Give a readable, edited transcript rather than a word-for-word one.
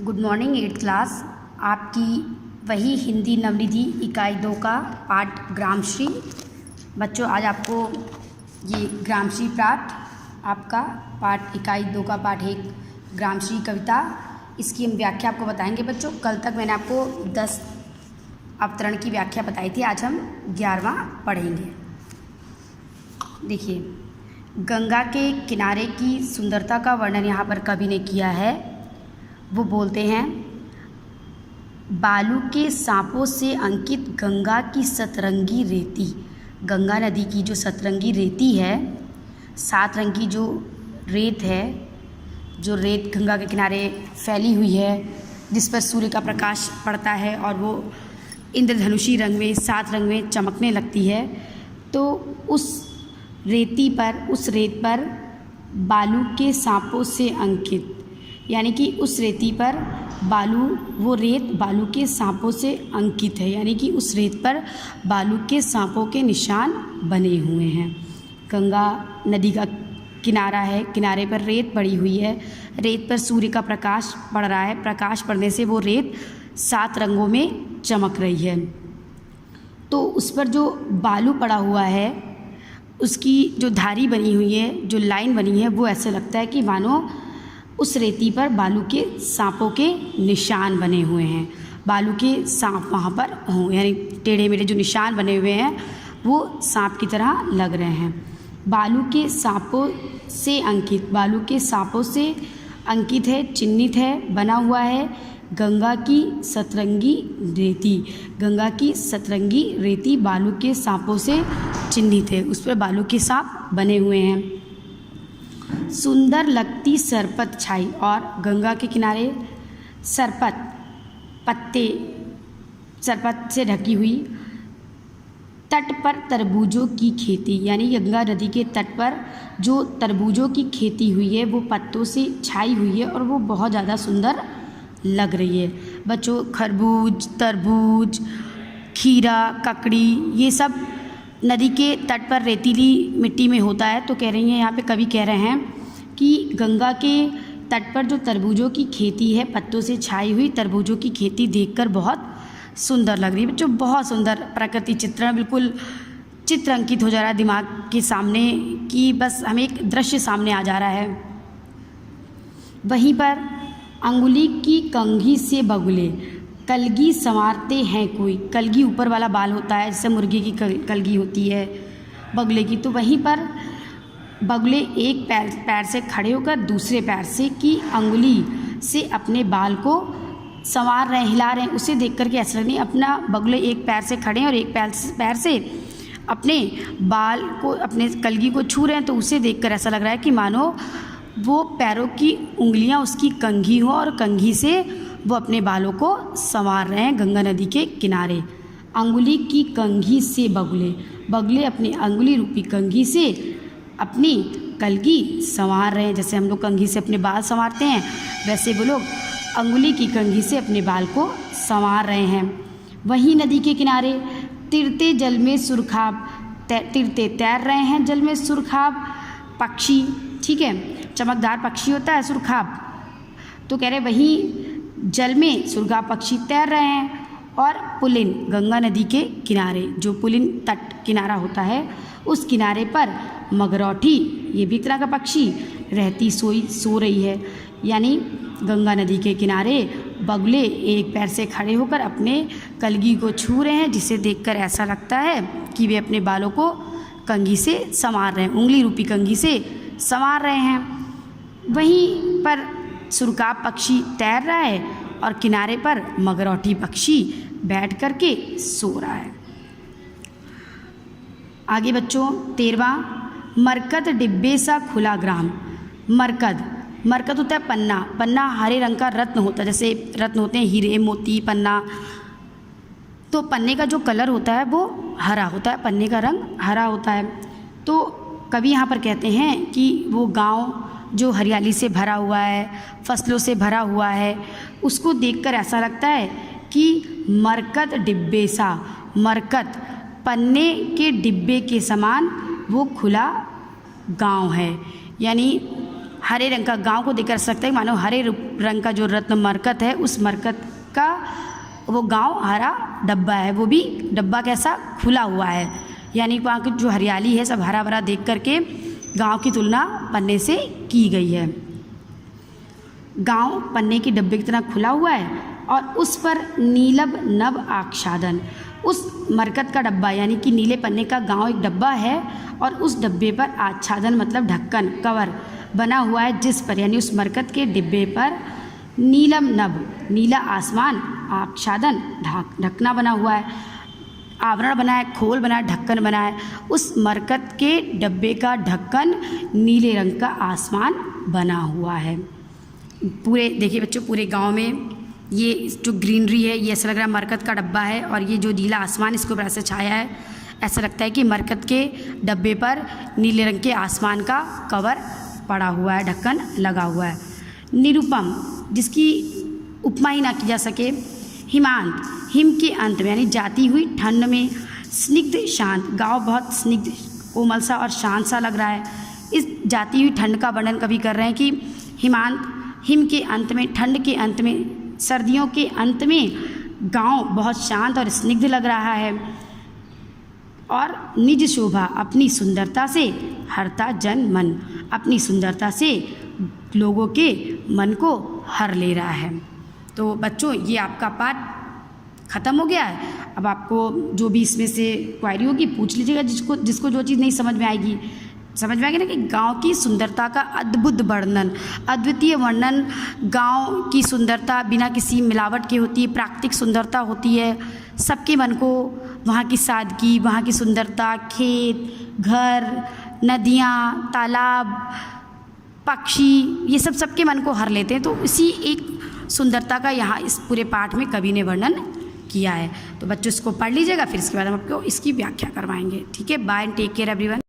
Good morning 8th class. आपकी वही हिंदी नवनिधि इकाई 2 का पाठ ग्रामश्री। बच्चों आज आपको ये ग्रामश्री पाठ आपका पाठ इकाई 2 का पाठ 1 ग्रामश्री कविता, इसकी हम व्याख्या आपको बताएंगे। बच्चों कल तक मैंने आपको 10 अवतरण की व्याख्या बताई थी, आज हम 11वां पढ़ेंगे। देखिए, गंगा के किनारे की सुंदरता का वर्णन यहाँ पर कवि ने किया है। वो बोलते हैं, बालू के सांपों से अंकित गंगा की सतरंगी रेती। गंगा नदी की जो सतरंगी रेती है, 7 रंग की जो रेत है, जो रेत गंगा के किनारे फैली हुई है, जिस पर सूर्य का प्रकाश पड़ता है और वो इंद्रधनुषी रंग में 7 रंग में चमकने लगती है, तो उस रेत पर बालू के सांपों से अंकित, यानी कि उस रेती पर वो रेत बालू के सांपों से अंकित है, यानी कि उस रेत पर बालू के सांपों के निशान बने हुए हैं। गंगा नदी का किनारा है, किनारे पर रेत पड़ी हुई है, रेत पर सूर्य का प्रकाश पड़ रहा है, प्रकाश पड़ने से वो रेत 7 रंगों में चमक रही है। तो उस पर जो बालू पड़ा हुआ है, उसकी जो धारी बनी हुई है, जो लाइन बनी है, वो ऐसे लगता है कि मानो उस रेती पर बालू के सांपों के निशान बने हुए हैं। बालू के सांप वहाँ पर हों, यानी टेढ़े मेढ़े जो निशान बने हुए हैं वो सांप की तरह लग रहे हैं। बालू के सांपों से अंकित, बालू के सांपों से अंकित है, चिन्हित है, बना हुआ है गंगा की सतरंगी रेती। गंगा की सतरंगी रेती बालू के सांपों से चिन्हित है, उस पर बालू के सांप बने हुए हैं। सुंदर लगती सरपत छाई, और गंगा के किनारे सरपत से ढकी हुई तट पर तरबूजों की खेती, यानी गंगा नदी के तट पर जो तरबूजों की खेती हुई है वो पत्तों से छाई हुई है और वो बहुत ज़्यादा सुंदर लग रही है। बच्चों, खरबूज, तरबूज, खीरा, ककड़ी, ये सब नदी के तट पर रेतीली मिट्टी में होता है। तो कह रही हैं, यहाँ पे कवि कह रहे हैं कि गंगा के तट पर जो तरबूजों की खेती है, पत्तों से छाई हुई तरबूजों की खेती देखकर बहुत सुंदर लग रही है। बच्चों बहुत सुंदर प्रकृति चित्रण, बिल्कुल चित्र अंकित हो जा रहा है दिमाग के सामने कि बस हमें एक दृश्य सामने आ जा रहा है। वहीं पर अंगुली की कंघी से बगुले कलगी संवारते हैं कोई। कलगी ऊपर वाला बाल होता है, जैसे मुर्गी की कलगी होती है बगुले की, तो वहीं पर बगुले एक पैर से खड़े होकर दूसरे पैर से की अंगुली से अपने बाल को संवार रहे हैं, हिला रहे हैं। उसे देख कर के ऐसा लग रही है अपना बगुले एक पैर से खड़े हैं और एक पैर से अपने बाल को, अपने कलगी को छू रहे हैं। तो उसे देखकर ऐसा लग रहा है कि मानो वो पैरों की उंगलियां उसकी कंघी हो और कंघी से वो अपने बालों को संवार रहे हैं गंगा नदी के किनारे। अंगुली की कंघी से बगुले अपनी अंगुली रूपी कंघी से अपनी कलगी संवार रहे हैं। जैसे हम लोग कंघी से अपने बाल संवारते हैं, वैसे वो लोग अंगुली की कंघी से अपने बाल को संवार रहे हैं। वहीं नदी के किनारे तिरते जल में सुरखाब, तिरते तैर रहे हैं जल में सुरखाब पक्षी, ठीक है, चमकदार पक्षी होता है सुरखाब। तो कह रहे वहीं जल में सुरखाब पक्षी तैर रहे हैं। और पुलिन, गंगा नदी के किनारे जो पुलिन तट किनारा होता है, उस किनारे पर मगरौठी, ये भी तरह का पक्षी, रहती सो रही है। यानी गंगा नदी के किनारे बगुले एक पैर से खड़े होकर अपने कलगी को छू रहे हैं, जिसे देखकर ऐसा लगता है कि वे अपने बालों को कंघी से संवार रहे हैं, उंगली रूपी कंघी से संवार रहे हैं। वहीं पर सुरखाब पक्षी तैर रहा है और किनारे पर मगरौठी पक्षी बैठ करके सो रहा है। आगे बच्चों 13वां, मरकत डिब्बे सा खुला ग्राम। मरकत होता है पन्ना हरे रंग का रत्न होता है, जैसे रत्न होते हैं हीरे, मोती, पन्ना। तो पन्ने का जो कलर होता है वो हरा होता है, पन्ने का रंग हरा होता है। तो कवि यहाँ पर कहते हैं कि वो गांव जो हरियाली से भरा हुआ है, फसलों से भरा हुआ है, उसको देखकर ऐसा लगता है कि मरकत डिब्बे सा, मरकत पन्ने के डिब्बे के समान वो खुला गांव है। यानी हरे रंग का, गाँव को देखकर सकते हैं मानो हरे रंग का जो रत्न मरकत है, उस मरकत का वो गांव हरा डब्बा है, वो भी डब्बा कैसा खुला हुआ है, यानी वहाँ की जो हरियाली है सब हरा भरा देख करके गांव की तुलना पन्ने से की गई है। गांव पन्ने के डब्बे की तरह खुला हुआ है और उस पर नीलम नभ आच्छादन, उस मरकत का डब्बा यानी कि नीले पन्ने का गांव एक डब्बा है और उस डब्बे पर आच्छादन मतलब ढक्कन, कवर बना हुआ है, जिस पर यानी उस मरकत के डिब्बे पर नीलम नभ, नीला आसमान, आच्छादन ढकना बना हुआ है, आवरण बना है, खोल बना है, ढक्कन बना है। उस मरकत के डब्बे का ढक्कन नीले रंग का आसमान बना हुआ है। पूरे देखिए बच्चों, पूरे गांव में ये जो ग्रीनरी है ये ऐसा लग रहा है मरकत का डब्बा है, और ये जो नीला आसमान इसके ऊपर ऐसे छाया है, ऐसा लगता है कि मरकत के डब्बे पर नीले रंग के आसमान का कवर पड़ा हुआ है, ढक्कन लगा हुआ है। निरुपम, जिसकी उपमा ही ना की जा सके। हिमांत, हिम के अंत में यानी जाती हुई ठंड में। स्निग्ध शांत, गाँव बहुत स्निग्ध, कोमल सा और शांत सा लग रहा है। इस जाती हुई ठंड का वर्णन कभी कर रहे हैं कि हिमांत, हिम के अंत में, ठंड के अंत में, सर्दियों के अंत में गांव बहुत शांत और स्निग्ध लग रहा है। और निज शोभा, अपनी सुंदरता से हरता जन मन, अपनी सुंदरता से लोगों के मन को हर ले रहा है। तो बच्चों ये आपका पाठ ख़त्म हो गया है। अब आपको जो भी इसमें से क्वेरी होगी पूछ लीजिएगा, जिसको जो चीज़ नहीं समझ में आएगी। समझ में आएगी ना कि गांव की सुंदरता का अद्भुत वर्णन, अद्वितीय वर्णन, गांव की सुंदरता बिना किसी मिलावट के होती है, प्राकृतिक सुंदरता होती है, सबके मन को वहाँ की सादगी, वहाँ की सुंदरता, खेत, घर, नदियाँ, तालाब, पक्षी, ये सब सबके मन को हर लेते हैं। तो इसी एक सुंदरता का यहाँ इस पूरे पाठ में कवि ने वर्णन किया है। तो बच्चों इसको पढ़ लीजिएगा, फिर इसके बाद हम आपको इसकी व्याख्या करवाएंगे। ठीक है, bye and take care everyone.